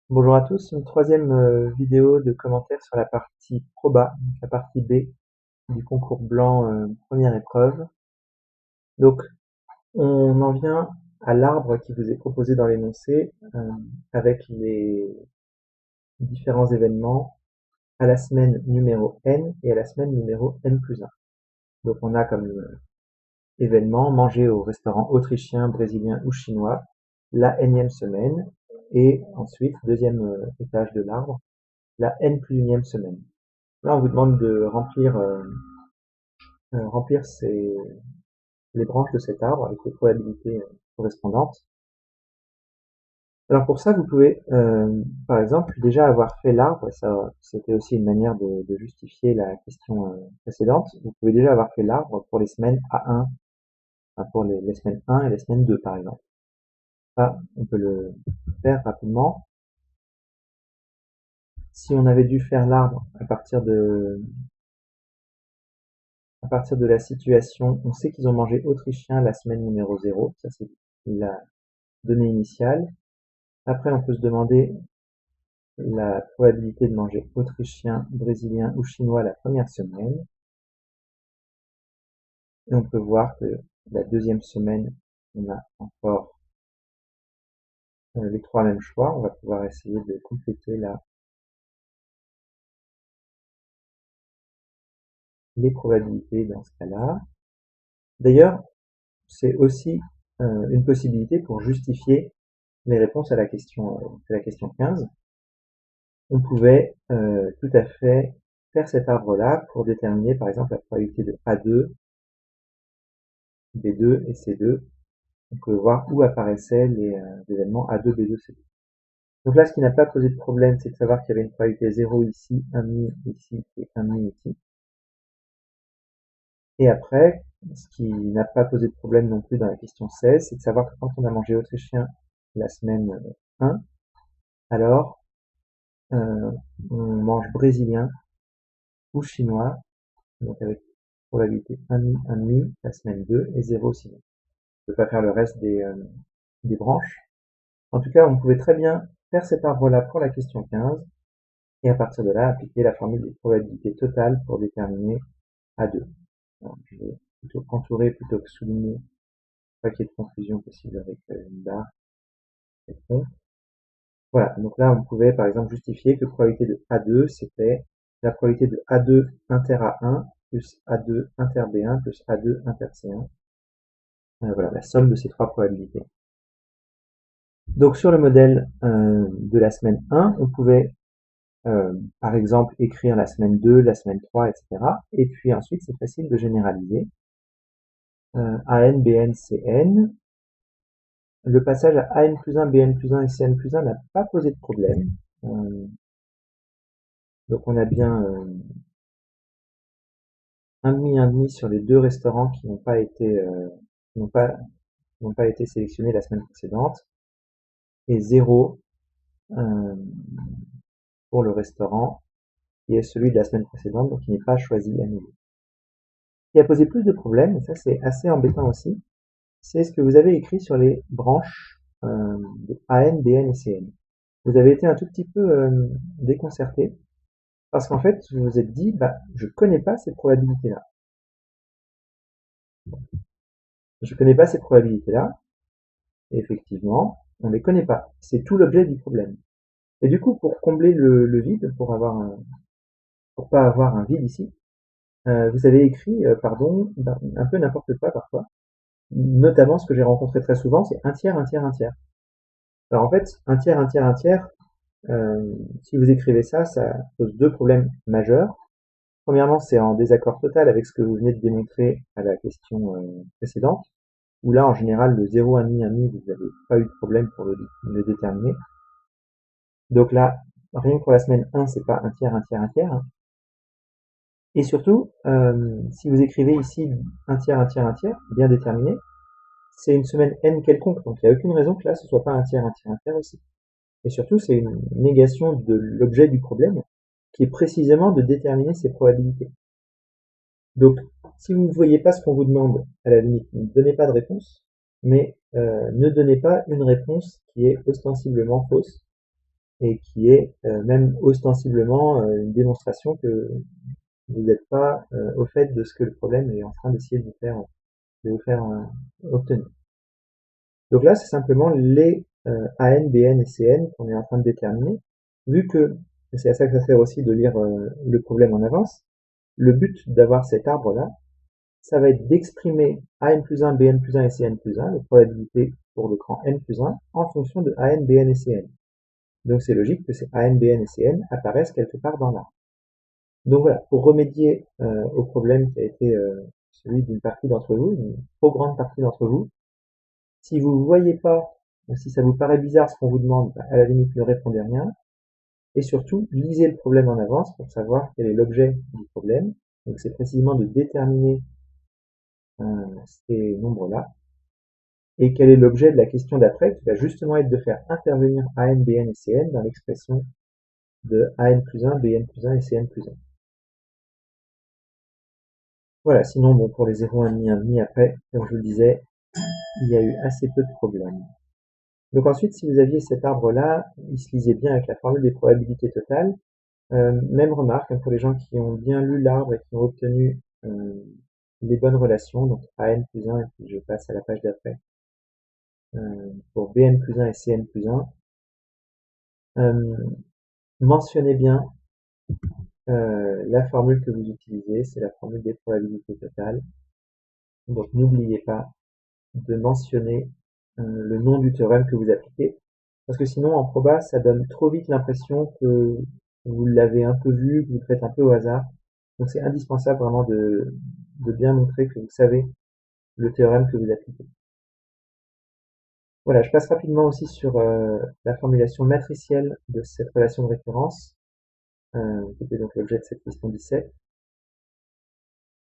Bonjour à tous, une troisième vidéo de commentaires sur la partie proba, donc la partie B du concours blanc première épreuve. Donc on en vient à l'arbre qui vous est proposé dans l'énoncé avec les différents événements à la semaine numéro n et à la semaine numéro n plus 1. Donc on a comme événement manger au restaurant autrichien, brésilien ou chinois la nème semaine et ensuite, deuxième étage de l'arbre, la n plus unième semaine. Là, on vous demande de remplir les branches de cet arbre avec les probabilités correspondantes. Alors pour ça, vous pouvez, par exemple, déjà avoir fait l'arbre, et ça c'était aussi une manière de justifier la question précédente, vous pouvez déjà avoir fait l'arbre pour les semaines A1, enfin pour les semaines 1 et les semaines 2 par exemple. Ça, on peut le faire rapidement. Si on avait dû faire l'arbre à partir de la situation, on sait qu'ils ont mangé autrichien la semaine numéro 0, ça c'est la donnée initiale. Après, on peut se demander la probabilité de manger autrichien, brésilien ou chinois la première semaine. Et on peut voir que la deuxième semaine, on a encore les trois mêmes choix. On va pouvoir essayer de compléter les probabilités dans ce cas-là. D'ailleurs, c'est aussi une possibilité pour justifier les réponses à la question 15. On pouvait tout à fait faire cet arbre-là pour déterminer par exemple la probabilité de A2, B2 et C2. On peut voir où apparaissaient les événements A2, B2, C2. Donc là, ce qui n'a pas posé de problème, c'est de savoir qu'il y avait une probabilité 0 ici, 1,5 ici et 1,5 ici. Et après, ce qui n'a pas posé de problème non plus dans la question 16, c'est de savoir que quand on a mangé autrichien la semaine 1, alors euh, on mange brésilien ou chinois, donc avec probabilité 1,5, 1,5 la semaine 2 et 0 sinon. On ne peut pas faire le reste des branches. En tout cas, on pouvait très bien faire cet arbre-là pour la question 15 et à partir de là, appliquer la formule des probabilités totales pour déterminer A2. Alors, je vais plutôt entourer plutôt que souligner pour pas qu'il y ait de confusion possible avec une barre et fond. Voilà, donc là on pouvait par exemple justifier que la probabilité de A2 c'était la probabilité de A2 inter A1 plus A2 inter B1 plus A2 inter C1. Voilà, la somme de ces trois probabilités. Donc sur le modèle de la semaine 1, on pouvait par exemple écrire la semaine 2, la semaine 3, etc. Et puis ensuite c'est facile de généraliser. AN, BN, CN. Le passage à AN plus 1, BN plus 1 et CN plus 1 n'a pas posé de problème. Donc on a bien 1,5 sur les deux restaurants qui n'ont pas été sélectionnés la semaine précédente et 0 pour le restaurant qui est celui de la semaine précédente, donc qui n'est pas choisi à nouveau. Ce qui a posé plus de problèmes, et ça c'est assez embêtant aussi, c'est ce que vous avez écrit sur les branches de AN, BN et CN. Vous avez été un tout petit peu déconcerté parce qu'en fait vous vous êtes dit bah je connais pas ces probabilités-là. Je connais pas ces probabilités-là, et effectivement, on les connaît pas. C'est tout l'objet du problème. Et du coup, pour combler le vide, pour pas avoir un vide ici, vous avez écrit, pardon, un peu n'importe quoi parfois. Notamment, ce que j'ai rencontré très souvent, c'est un tiers, un tiers, un tiers. Alors en fait, un tiers, un tiers, un tiers, si vous écrivez ça, ça pose deux problèmes majeurs. Premièrement, c'est en désaccord total avec ce que vous venez de démontrer à la question précédente, où là, en général, le 0, 1,5, 1,5, vous n'avez pas eu de problème pour le déterminer. Donc là, rien que pour la semaine 1, c'est pas un tiers, un tiers, un tiers. Hein. Et surtout, si vous écrivez ici un tiers, un tiers, un tiers, bien déterminé, c'est une semaine n quelconque. Donc il n'y a aucune raison que là, ce soit pas un tiers, un tiers, un tiers aussi. Et surtout, c'est une négation de l'objet du problème, qui est précisément de déterminer ces probabilités. Donc, si vous ne voyez pas ce qu'on vous demande, à la limite, ne donnez pas de réponse, mais ne donnez pas une réponse qui est ostensiblement fausse, et qui est même ostensiblement une démonstration que vous n'êtes pas au fait de ce que le problème est en train d'essayer de vous faire obtenir. Donc là, c'est simplement les AN, BN et CN qu'on est en train de déterminer. Vu que c'est à ça que ça sert aussi de lire le problème en avance, le but d'avoir cet arbre-là, ça va être d'exprimer AN plus 1, BN plus 1 et CN plus 1, les probabilités pour le cran N plus 1, en fonction de AN, BN et CN. Donc c'est logique que ces AN, BN et CN apparaissent quelque part dans l'arbre. Donc voilà, pour remédier au problème qui a été celui d'une partie d'entre vous, une trop grande partie d'entre vous, si vous ne voyez pas, si ça vous paraît bizarre ce qu'on vous demande, à la limite ne répondez rien. Et surtout, lisez le problème en avance pour savoir quel est l'objet du problème. Donc c'est précisément de déterminer ces nombres-là. Et quel est l'objet de la question d'après, qui va justement être de faire intervenir AN, BN et CN dans l'expression de AN plus 1, BN plus 1 et CN plus 1. Voilà, sinon, bon, pour les 0, 1,5 après, comme je vous le disais, il y a eu assez peu de problèmes. Donc ensuite, si vous aviez cet arbre-là, il se lisait bien avec la formule des probabilités totales. Même remarque pour les gens qui ont bien lu l'arbre et qui ont obtenu les bonnes relations, donc AN plus 1, et puis je passe à la page d'après, pour BN plus 1 et CN plus 1. Mentionnez bien la formule que vous utilisez, c'est la formule des probabilités totales. Donc n'oubliez pas de mentionner le nom du théorème que vous appliquez, parce que sinon en proba ça donne trop vite l'impression que vous l'avez un peu vu, que vous le faites un peu au hasard. Donc c'est indispensable vraiment de bien montrer que vous savez le théorème que vous appliquez. Voilà, je passe rapidement aussi sur la formulation matricielle de cette relation de référence, qui était donc l'objet de cette question 17.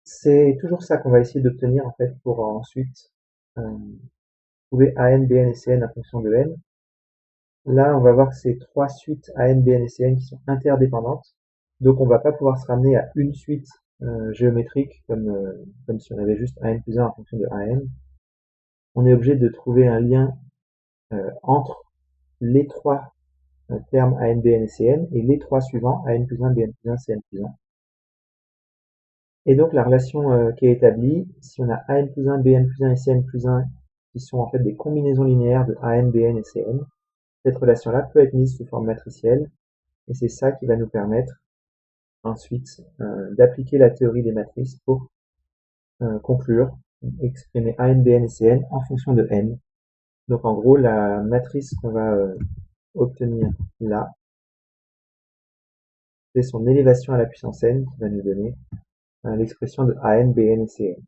C'est toujours ça qu'on va essayer d'obtenir en fait pour ensuite trouver AN, BN et CN en fonction de N. Là, on va voir que c'est trois suites AN, BN et CN qui sont interdépendantes. Donc on va pas pouvoir se ramener à une suite géométrique comme si on avait juste AN plus 1 en fonction de AN. On est obligé de trouver un lien entre les trois termes AN, BN et CN et les trois suivants AN plus 1, BN plus 1, CN plus 1. Et donc la relation qui est établie, si on a AN plus 1, BN plus 1 et CN plus 1 qui sont en fait des combinaisons linéaires de AN, BN et CN, cette relation-là peut être mise sous forme matricielle et c'est ça qui va nous permettre ensuite d'appliquer la théorie des matrices pour conclure, exprimer AN, BN et CN en fonction de N. Donc en gros, la matrice qu'on va obtenir là, c'est son élévation à la puissance n qui va nous donner l'expression de AN, BN et CN.